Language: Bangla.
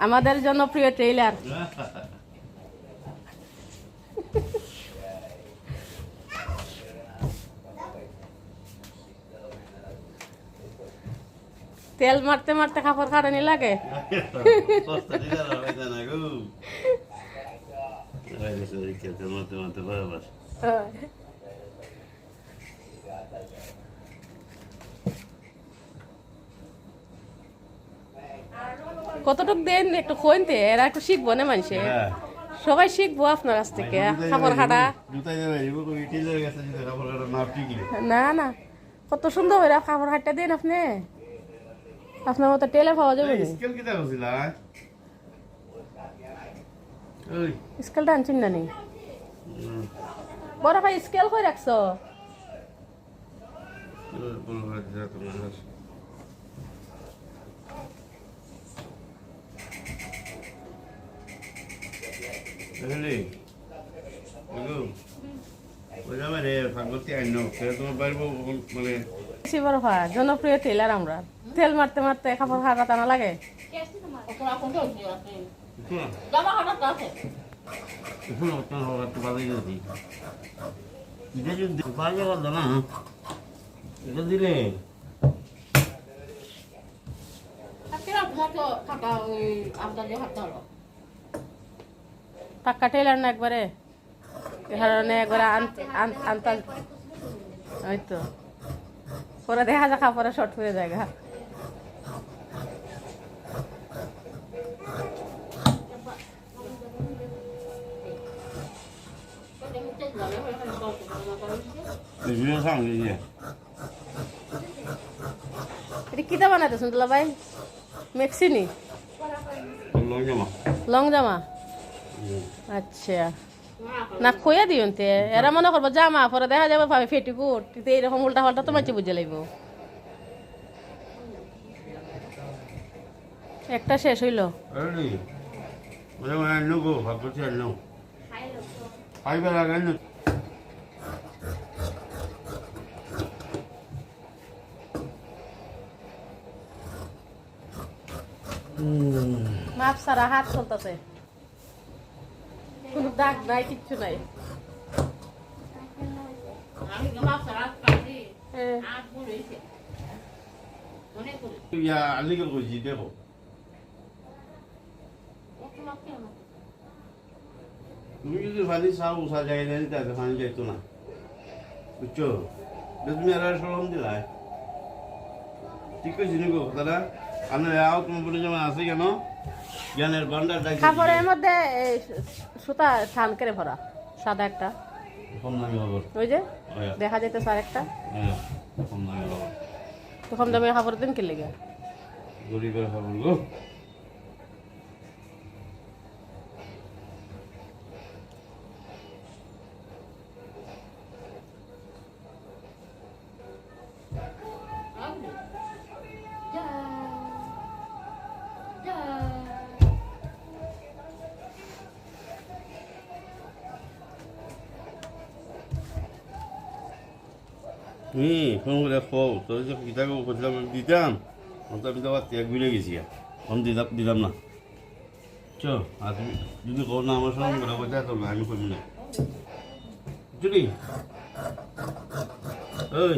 আমাদের জনপ্রিয় ট্রেইলার। তেল মারতে মারতে কাপড় কাটানি লাগে। কতটুক দেন একটু কইতে, এরা একটু শিখবো না মানুষে, সবাই শিখবো আপনার কাছ থেকে কাপড় কাটা। না না, কত সুন্দর হয়ে কাপড় কাটটা দেন আপনি, আপনার মতো টেলার পাওয়া যাবে। স্কেলটা আনছেন না নি? বড় ভাই স্কেল করে রাখছো? জনপ্রিয় টেলার আমরা, তেল মারতে মারতে কাপড় কাটা না লাগে। দিলে পাক্কা টেলার না একবারে, কারণে একবারে আনতে ওই তো পরে দেখা যায় কাপড়ে শর্ট হয়ে যায়। এটা কিতা বানাইতেছেন দুলা ভাই? মেক্সিনি লং জামা? আচ্ছা, না খোয়া দিও তে, এরা মনে করবো জামা, পরে দেখা যাবে ভাবে ফেটিকুট, এইরকম উল্টা পাল্টা তো মাঝে বুঝে লাগবো। একটা শেষ হইল। মাপ সারা হাত চলতেছে, কোনো দাগ নাই, কিচ্ছু নাই। তুমি যদি ভালি চাও উষা যাই জানি তাকে ফানি যাইতো না, বুঝছো? তুমি আর সরম দিলাই, ঠিক আছে নিগো দাদা। আমি আও তুমি বলে যেমন আছে কেন জ্ঞানের ভান্ডার কাপড়ের মধ্যে সুতা থান করে ভরা সাদা একটা কম দামি খবর, ওই যে দেখা যাইতে স্যার একটা কম দামি খবর, তো কম দামি খাবার দিন কে লেগে গরিবের খবর গো। ফোন করে খো তোর যে পিতাকে করছিলাম দিতাম, আমি তো আবার ত্যাগ ভুলে গেছি, ফোন দিলাম না। চ আর তুমি যদি কো না আমার সঙ্গে কথা বলতে তো আমি করবি না, বুঝলি? ওই